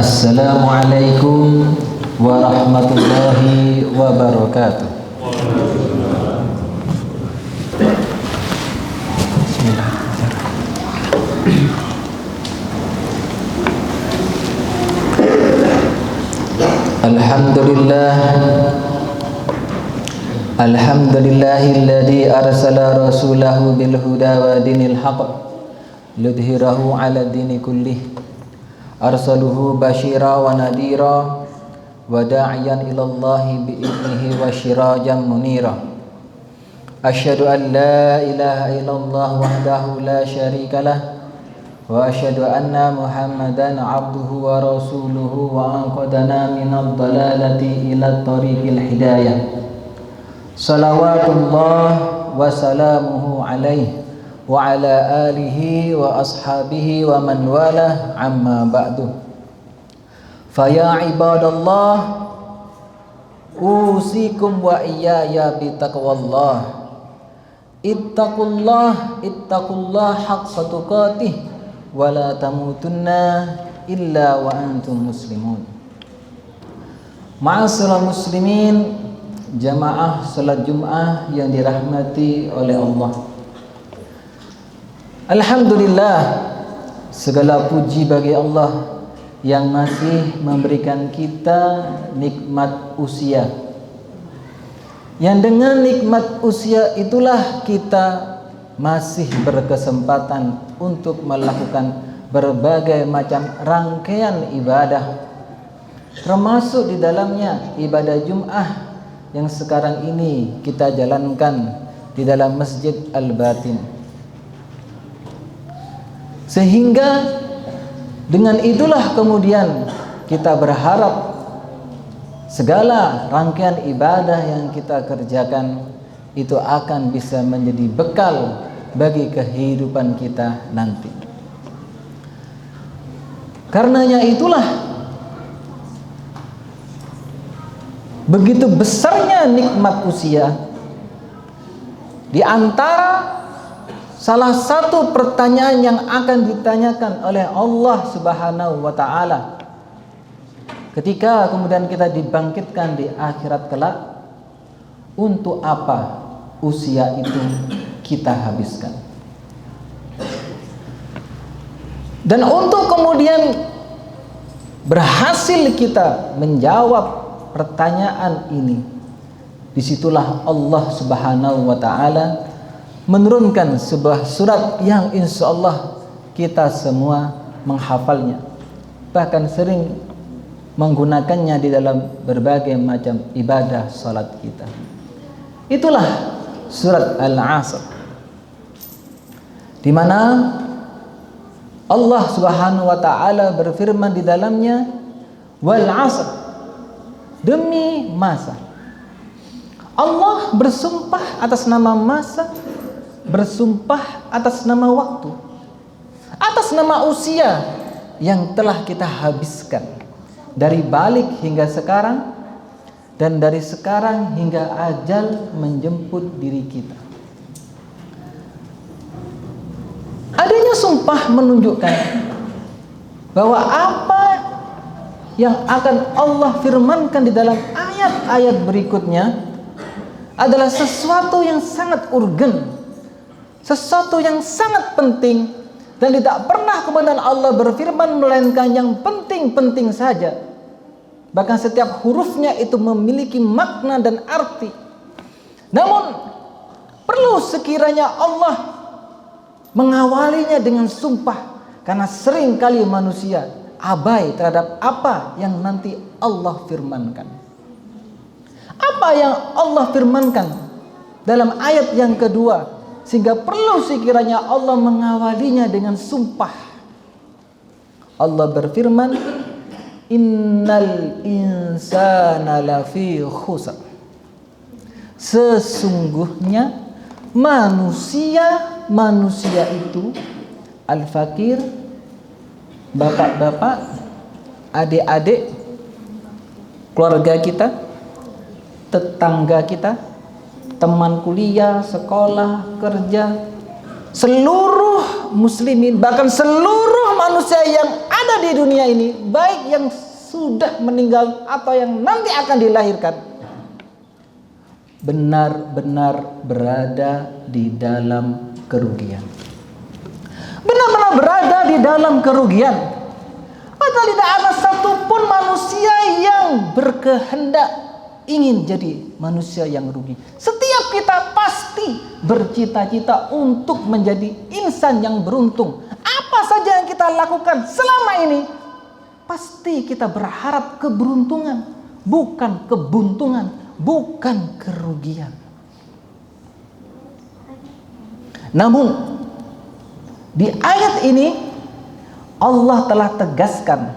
Assalamualaikum warahmatullahi wabarakatuh. Alhamdulillahilladzi arsala rasulahu bil huda wa dinil haqq lidhhirahu 'ala dini kullih. Arsaluhu basyira wa nadhira wa da'iyan ilallahi bi'idnihi wa syirajan munira. Asyhadu an la ilaha illallah wahdahu la syarikalah wa asyhadu anna Muhammadan 'abduhu wa rasuluhu wa anqadana minadh dhalalati ila tariqil hidayah. Salawatullah wa salamuhu alaihi wa ala alihi wa ashabihi wa man walah, amma ba'du. Faya ibadallah, usikum wa iyaya bitaqwallah. Ittaqullah haqqa tuqatih wa la tamutunna illa wa antum muslimun. Ma'asyiral muslimin, jamaah salat Jumat yang dirahmati oleh Allah. Alhamdulillah, segala puji bagi Allah yang masih memberikan kita nikmat usia. Yang dengan nikmat usia itulah kita masih berkesempatan untuk melakukan berbagai macam rangkaian ibadah, termasuk di dalamnya ibadah Jumat yang sekarang ini kita jalankan di dalam Masjid Al-Batin. Sehingga dengan itulah kemudian kita berharap segala rangkaian ibadah yang kita kerjakan itu akan bisa menjadi bekal bagi kehidupan kita nanti. Karenanya itulah begitu besarnya nikmat usia. Di antara salah satu pertanyaan yang akan ditanyakan oleh Allah Subhanahu wa ta'ala ketika kemudian kita dibangkitkan di akhirat kelak, untuk apa usia itu kita habiskan? Dan untuk kemudian berhasil kita menjawab pertanyaan ini, disitulah Allah Subhanahu wa ta'ala menurunkan sebuah surat yang insya Allah kita semua menghafalnya, bahkan sering menggunakannya di dalam berbagai macam ibadah salat kita. Itulah surat Al-Asr, di mana Allah Subhanahu wa ta'ala berfirman di dalamnya, wal 'asr, demi masa. Allah bersumpah atas nama masa, bersumpah atas nama waktu, atas nama usia yang telah kita habiskan dari balik hingga sekarang, dan dari sekarang hingga ajal menjemput diri kita. Adanya sumpah menunjukkan bahwa apa yang akan Allah firmankan di dalam ayat-ayat berikutnya adalah sesuatu yang sangat urgen, sesuatu yang sangat penting, dan tidak pernah kemudian Allah berfirman melainkan yang penting-penting saja. Bahkan setiap hurufnya itu memiliki makna dan arti. Namun perlu sekiranya Allah mengawalinya dengan sumpah, karena sering kali manusia abai terhadap apa yang nanti Allah firmankan. Apa yang Allah firmankan dalam ayat yang kedua, sehingga perlu sekiranya Allah mengawalinya dengan sumpah. Allah berfirman, innal insana lafi khusr. Sesungguhnya manusia itu al-fakir, bapak-bapak, adik-adik, keluarga kita, tetangga kita, teman kuliah, sekolah, kerja, seluruh muslimin, bahkan seluruh manusia yang ada ada di dunia ini, baik yang sudah meninggal atau yang nanti akan dilahirkan, benar-benar berada di dalam kerugian. Benar-benar berada di dalam kerugian. Padahal tidak ada satupun manusia yang berkehendak ingin jadi manusia yang rugi. Setiap kita pasti bercita-cita untuk menjadi insan yang beruntung. Apa saja yang kita lakukan selama ini, pasti kita berharap keberuntungan, bukan kebuntungan, bukan kerugian. Namun di ayat ini Allah telah tegaskan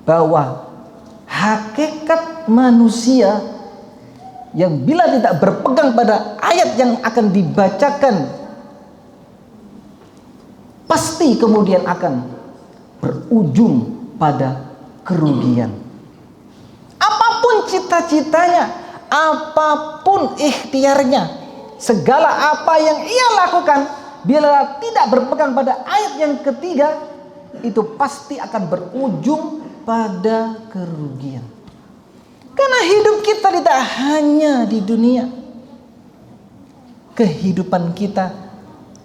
bahwa hakikat manusia yang bila tidak berpegang pada ayat yang akan dibacakan, pasti kemudian akan berujung pada kerugian. Apapun cita-citanya, apapun ikhtiarnya, segala apa yang ia lakukan, bila tidak berpegang pada ayat yang ketiga, itu pasti akan berujung pada kerugian. Karena hidup kita tidak hanya di dunia, kehidupan kita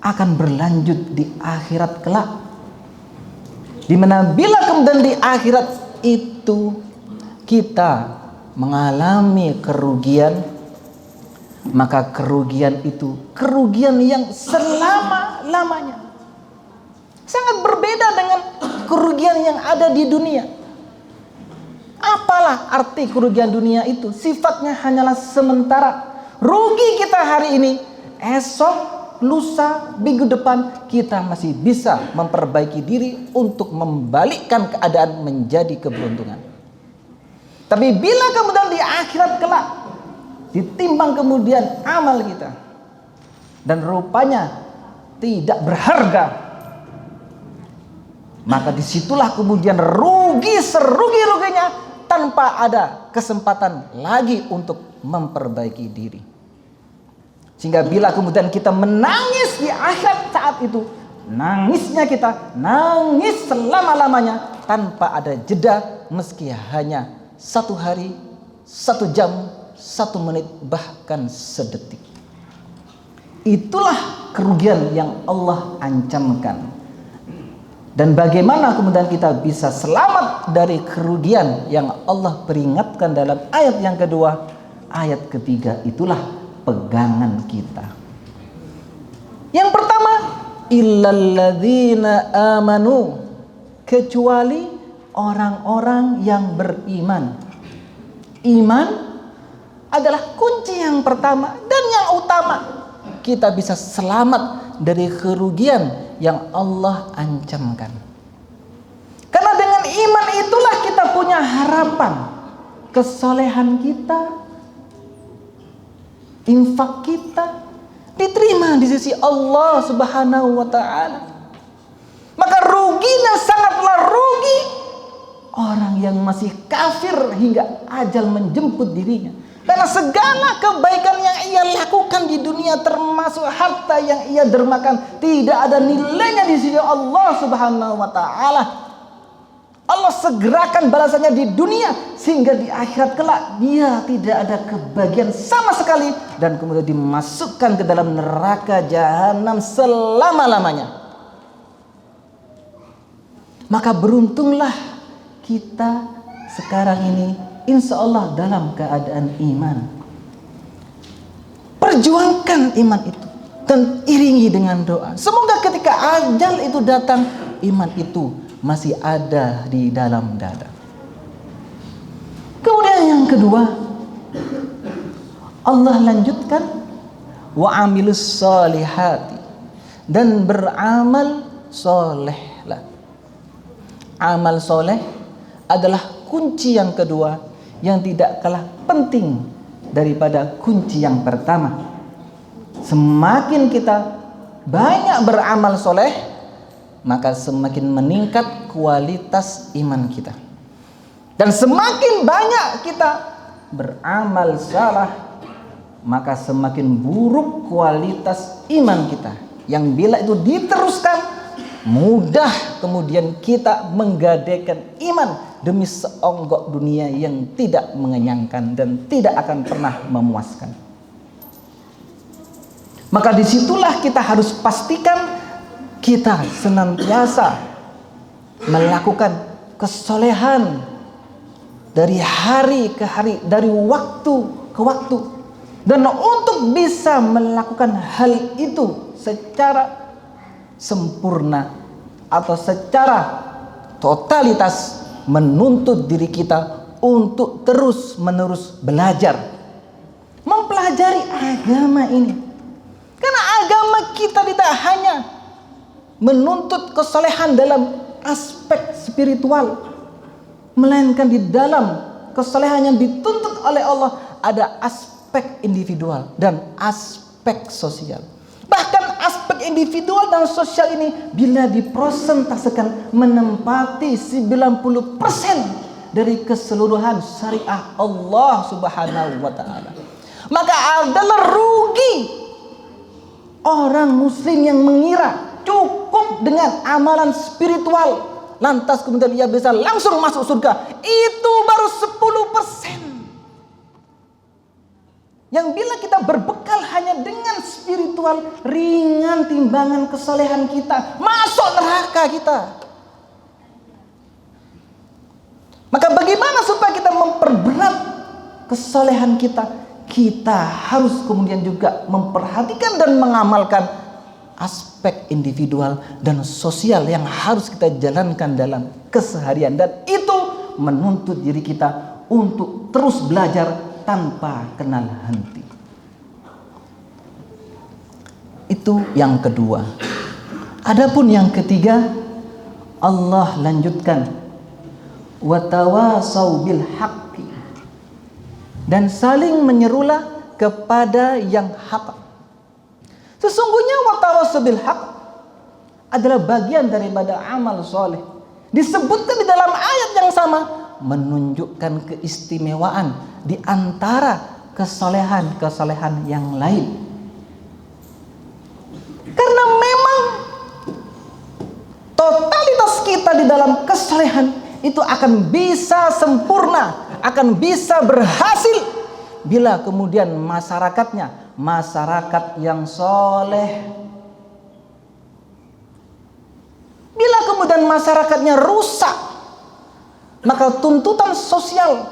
akan berlanjut di akhirat kelak, di mana bila kemudian di akhirat itu kita mengalami kerugian, maka kerugian itu kerugian yang selama-lamanya. Sangat berbeda dengan kerugian yang ada di dunia. Apalah arti kerugian dunia itu? Sifatnya hanyalah sementara. Rugi kita hari ini, esok, lusa, minggu depan kita masih bisa memperbaiki diri untuk membalikkan keadaan menjadi keberuntungan. Tapi bila kemudian di akhirat kelak ditimbang kemudian amal kita dan rupanya tidak berharga, maka disitulah kemudian rugi serugi-ruginya tanpa ada kesempatan lagi untuk memperbaiki diri. Sehingga bila kemudian kita menangis di akhirat saat itu, nangisnya kita nangis selama-lamanya tanpa ada jeda, meski hanya 1 hari, 1 jam, 1 menit, bahkan sedetik. Itulah kerugian yang Allah ancamkan. Dan bagaimana kemudian kita bisa selamat dari kerugian yang Allah peringatkan dalam ayat yang kedua, ayat ketiga, itulah pegangan kita. Yang pertama, illalladzina amanu, kecuali orang-orang yang beriman. Iman adalah kunci yang pertama dan yang utama kita bisa selamat dari kerugian yang Allah ancamkan. Karena dengan iman itulah kita punya harapan kesolehan kita, infak kita diterima di sisi Allah Subhanahu wa ta'ala. Maka ruginya sangatlah rugi orang yang masih kafir hingga ajal menjemput dirinya. Karena segala kebaikan yang ia lakukan di dunia, termasuk harta yang ia dermakan, tidak ada nilainya di sisi Allah Subhanahu wa ta'ala. Allah segerakan balasannya di dunia, sehingga di akhirat kelak dia tidak ada kebahagiaan sama sekali, dan kemudian dimasukkan ke dalam neraka jahanam selama-lamanya. Maka beruntunglah kita sekarang ini, insya Allah dalam keadaan iman. Perjuangkan iman itu dan iringi dengan doa. Semoga ketika ajal itu datang, iman itu masih ada di dalam dada. Kemudian yang kedua, Allah lanjutkan wa amilus solihati, dan beramal solehlah. Amal soleh adalah kunci yang kedua yang tidak kalah penting daripada kunci yang pertama. Semakin kita banyak beramal soleh, maka semakin meningkat kualitas iman kita. Dan semakin banyak kita beramal salah, maka semakin buruk kualitas iman kita, yang bila itu diteruskan mudah kemudian kita menggadaikan iman demi seonggok dunia yang tidak mengenyangkan dan tidak akan pernah memuaskan. Maka disitulah kita harus pastikan kita senantiasa melakukan kesolehan dari hari ke hari, dari waktu ke waktu. Dan untuk bisa melakukan hal itu secara sempurna atau secara totalitas, menuntut diri kita untuk terus menerus belajar, mempelajari agama ini. Karena agama kita tidak hanya menuntut kesolehan dalam aspek spiritual, melainkan di dalam kesolehan yang dituntut oleh Allah ada aspek individual dan aspek sosial. Bahkan aspek individual dan sosial ini bila dipresentasikan menempati 90% dari keseluruhan syariah Allah Subhanahu wa taala. Maka adalah rugi orang muslim yang mengira cukup dengan amalan spiritual lantas kemudian ia bisa langsung masuk surga. Itu baru 10%. Yang bila kita berbekal hanya dengan spiritual, ringan timbangan kesolehan kita, masuk neraka kita. Maka bagaimana supaya kita memperberat kesolehan kita? Kita harus kemudian juga memperhatikan dan mengamalkan aspek individual dan sosial yang harus kita jalankan dalam keseharian. Dan itu menuntut diri kita untuk terus belajar tanpa kenal henti. Itu yang kedua. Adapun yang ketiga, Allah lanjutkan, watawasau bil haqqi, dan saling menyerulah kepada yang hak. Sesungguhnya watawasau bil haqq adalah bagian daripada amal soleh. Disebutkan di dalam ayat yang sama, menunjukkan keistimewaan di antara kesolehan-kesolehan yang lain. Karena memang totalitas kita di dalam kesolehan itu akan bisa sempurna, akan bisa berhasil bila kemudian masyarakatnya masyarakat yang soleh. Bila kemudian masyarakatnya rusak, maka tuntutan sosial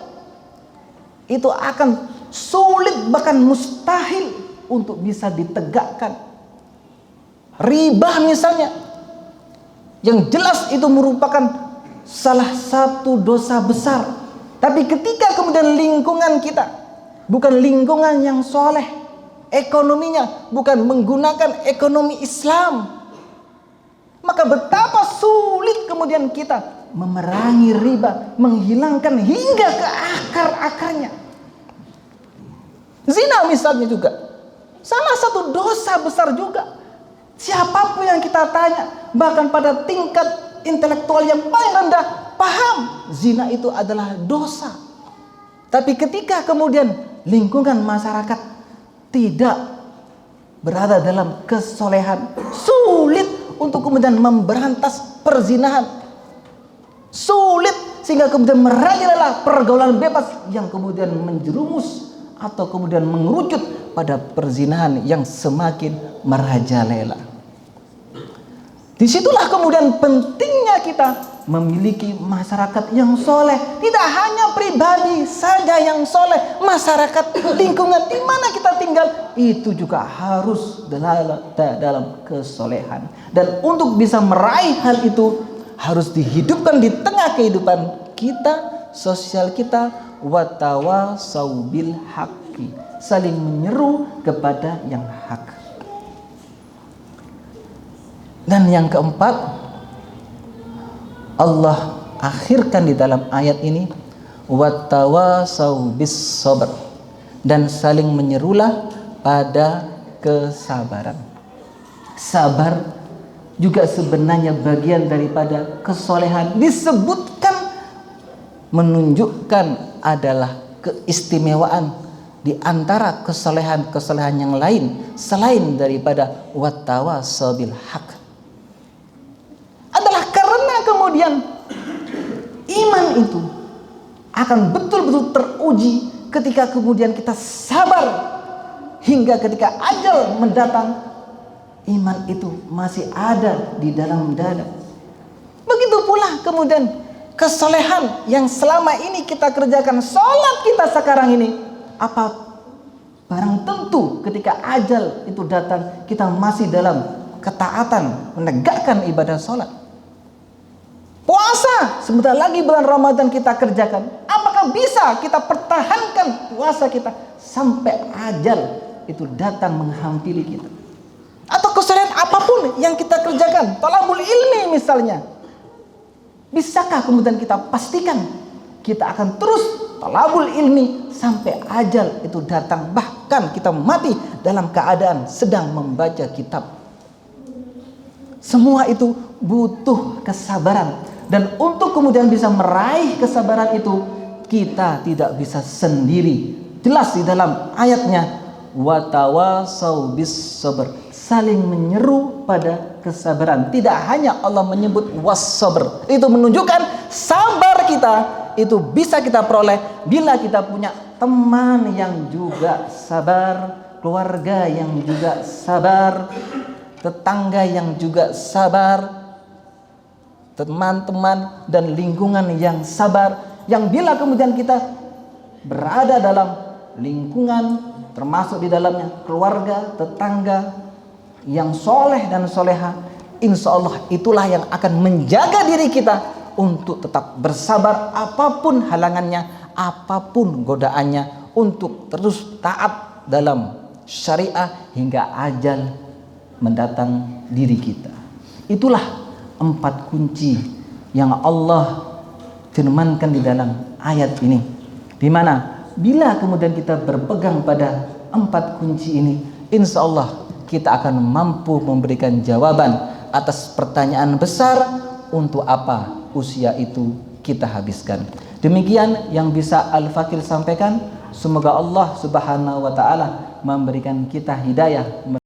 itu akan sulit bahkan mustahil untuk bisa ditegakkan. Riba misalnya, yang jelas itu merupakan salah satu dosa besar. Tapi ketika kemudian lingkungan kita bukan lingkungan yang soleh, ekonominya bukan menggunakan ekonomi Islam, maka betapa sulit kemudian kita memerangi riba, menghilangkan hingga ke akar-akarnya. Zina misalnya juga salah satu dosa besar juga. Siapapun yang kita tanya, bahkan pada tingkat intelektual yang paling rendah, paham zina itu adalah dosa. Tapi ketika kemudian lingkungan masyarakat tidak berada dalam kesolehan, sulit untuk kemudian memberantas perzinahan, sulit sehingga kemudian merajalela pergaulan bebas yang kemudian menjerumus atau kemudian mengerucut pada perzinahan yang semakin merajalela. Disitulah kemudian pentingnya kita memiliki masyarakat yang soleh. Tidak hanya pribadi saja yang soleh, masyarakat lingkungan di mana kita tinggal itu juga harus dalam kesolehan. Dan untuk bisa meraih hal itu harus dihidupkan di tengah kehidupan kita, sosial kita, watawasau bil haqqi, saling menyeru kepada yang hak. Dan yang keempat, Allah akhirkan di dalam ayat ini, watawasau bis sabr, dan saling menyerulah pada kesabaran. Sabar juga sebenarnya bagian daripada kesolehan. Disebutkan menunjukkan adalah keistimewaan di antara kesolehan-kesolehan yang lain selain daripada watawasau bil haq. itu akan betul-betul teruji ketika kemudian kita sabar hingga ketika ajal mendatang, iman itu masih ada di dalam dada. Begitu pula kemudian kesolehan yang selama ini kita kerjakan, sholat kita sekarang ini, apa barang tentu ketika ajal itu datang kita masih dalam ketaatan menegakkan ibadah sholat. Puasa sebentar lagi bulan Ramadan kita kerjakan, apakah bisa kita pertahankan puasa kita sampai ajal itu datang menghampiri kita? Atau kesolehan apapun yang kita kerjakan, thalabul ilmi misalnya, bisakah kemudian kita pastikan kita akan terus thalabul ilmi sampai ajal itu datang, bahkan kita mati dalam keadaan sedang membaca kitab? Semua itu butuh kesabaran. Dan untuk kemudian bisa meraih kesabaran itu, kita tidak bisa sendiri. Jelas di dalam ayatnya, watawasau bis sabr, saling menyeru pada kesabaran. Tidak hanya Allah menyebut was-sabr, itu menunjukkan sabar kita itu bisa kita peroleh bila kita punya teman yang juga sabar, keluarga yang juga sabar, tetangga yang juga sabar, teman-teman dan lingkungan yang sabar, yang bila kemudian kita berada dalam lingkungan termasuk di dalamnya keluarga, tetangga yang soleh dan soleha, insya Allah itulah yang akan menjaga diri kita untuk tetap bersabar apapun halangannya, apapun godaannya, untuk terus taat dalam syariah hingga ajal mendatang diri kita. Itulah 4 kunci yang Allah firmankan di dalam ayat ini, di mana bila kemudian kita berpegang pada 4 kunci ini, insya Allah kita akan mampu memberikan jawaban atas pertanyaan besar, untuk apa usia itu kita habiskan. Demikian yang bisa Al-Fakir sampaikan. Semoga Allah Subhanahu wa taala memberikan kita hidayah